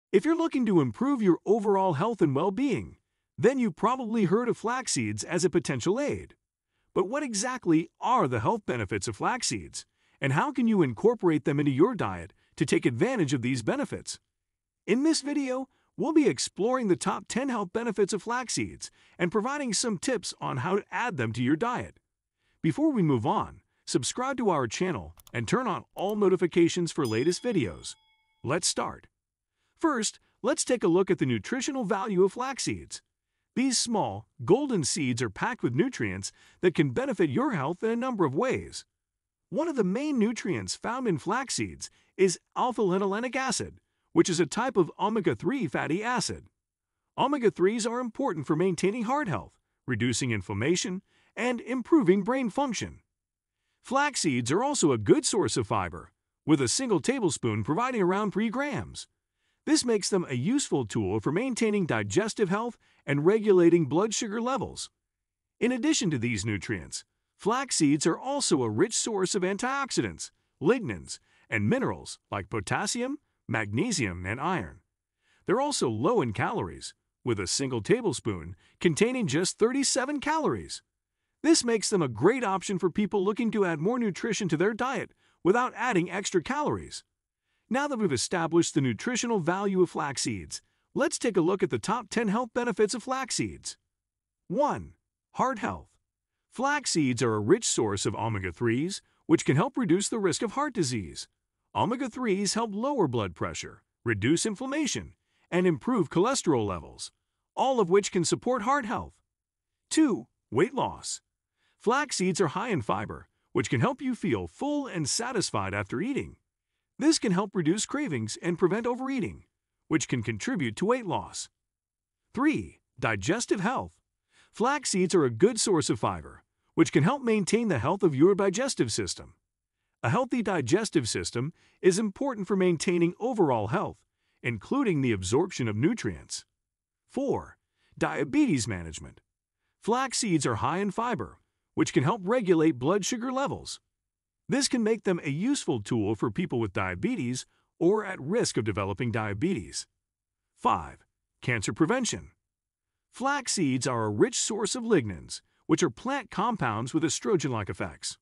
If you're looking to improve your overall health and well-being, then you probably heard of flax seeds as a potential aid. But what exactly are the health benefits of flax seeds, and how can you incorporate them into your diet to take advantage of these benefits? In this video, we'll be exploring the top 10 health benefits of flax seeds and providing some tips on how to add them to your diet. Before we move on, subscribe to our channel and turn on all notifications for latest videos. Let's start. First, let's take a look at the nutritional value of flax seeds. These small, golden seeds are packed with nutrients that can benefit your health in a number of ways. One of the main nutrients found in flax seeds is alpha-linolenic acid, which is a type of omega-3 fatty acid. Omega-3s are important for maintaining heart health, reducing inflammation, and improving brain function. Flax seeds are also a good source of fiber, with a single tablespoon providing around 3 grams. This makes them a useful tool for maintaining digestive health and regulating blood sugar levels. In addition to these nutrients, flax seeds are also a rich source of antioxidants, lignans, and minerals like potassium, magnesium, and iron. They're also low in calories, with a single tablespoon containing just 37 calories. This makes them a great option for people looking to add more nutrition to their diet without adding extra calories. Now that we've established the nutritional value of flax seeds, let's take a look at the top 10 health benefits of flax seeds. 1. Heart health. Flax seeds are a rich source of omega-3s, which can help reduce the risk of heart disease. Omega-3s help lower blood pressure, reduce inflammation, and improve cholesterol levels, all of which can support heart health. 2. Weight loss. Flax seeds are high in fiber, which can help you feel full and satisfied after eating. This can help reduce cravings and prevent overeating, which can contribute to weight loss. 3. Digestive health. Flax seeds are a good source of fiber, which can help maintain the health of your digestive system. A healthy digestive system is important for maintaining overall health, including the absorption of nutrients. 4. Diabetes management. Flax seeds are high in fiber, which can help regulate blood sugar levels. This can make them a useful tool for people with diabetes or at risk of developing diabetes. 5. Cancer prevention. Flax seeds are a rich source of lignans, which are plant compounds with estrogen-like effects.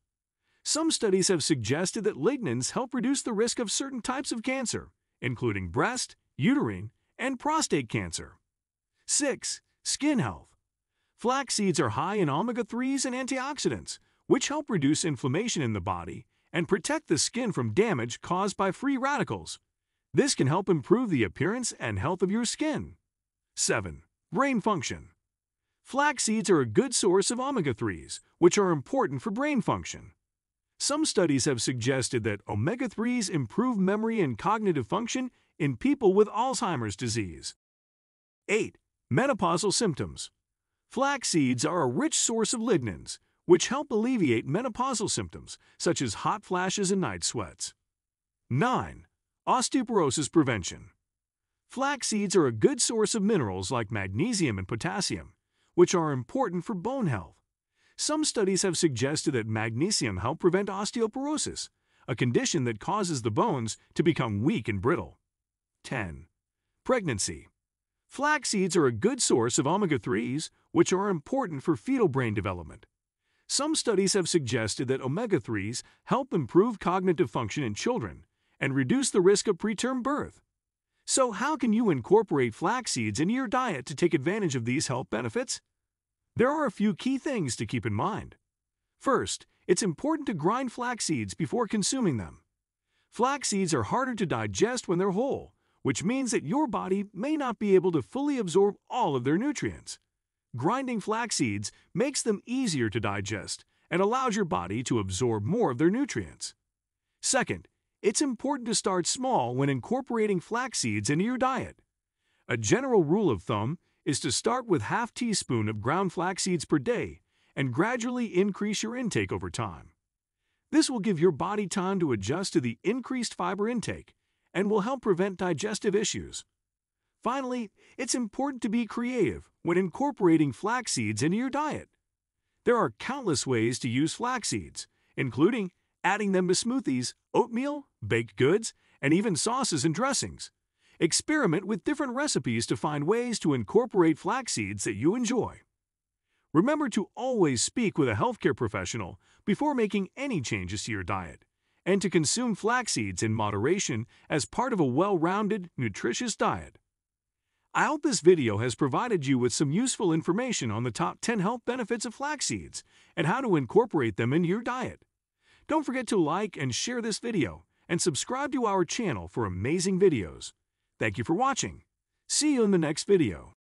Some studies have suggested that lignans help reduce the risk of certain types of cancer, including breast, uterine, and prostate cancer. 6. Skin health. Flax seeds are high in omega-3s and antioxidants, which help reduce inflammation in the body and protect the skin from damage caused by free radicals. This can help improve the appearance and health of your skin. 7. Brain function. Flax seeds are a good source of omega-3s, which are important for brain function. Some studies have suggested that omega-3s improve memory and cognitive function in people with Alzheimer's disease. 8. Menopausal symptoms. Flax seeds are a rich source of lignans, which help alleviate menopausal symptoms such as hot flashes and night sweats. 9. Osteoporosis prevention. Flax seeds are a good source of minerals like magnesium and potassium, which are important for bone health. Some studies have suggested that magnesium helps prevent osteoporosis, a condition that causes the bones to become weak and brittle. 10. Pregnancy. Flax seeds are a good source of omega-3s, which are important for fetal brain development. Some studies have suggested that omega-3s help improve cognitive function in children and reduce the risk of preterm birth. So how can you incorporate flax seeds into your diet to take advantage of these health benefits? There are a few key things to keep in mind. First, it's important to grind flax seeds before consuming them. Flax seeds are harder to digest when they're whole, which means that your body may not be able to fully absorb all of their nutrients. Grinding flax seeds makes them easier to digest and allows your body to absorb more of their nutrients. Second, it's important to start small when incorporating flax seeds into your diet. A general rule of thumb is to start with half teaspoon of ground flax seeds per day and gradually increase your intake over time. This will give your body time to adjust to the increased fiber intake and will help prevent digestive issues. Finally, it's important to be creative when incorporating flax seeds into your diet. There are countless ways to use flax seeds, including adding them to smoothies, oatmeal, baked goods, and even sauces and dressings. Experiment with different recipes to find ways to incorporate flax seeds that you enjoy. Remember to always speak with a healthcare professional before making any changes to your diet, and to consume flax seeds in moderation as part of a well-rounded, nutritious diet. I hope this video has provided you with some useful information on the top 10 health benefits of flax seeds and how to incorporate them into your diet. Don't forget to like and share this video, and subscribe to our channel for amazing videos. Thank you for watching. See you in the next video.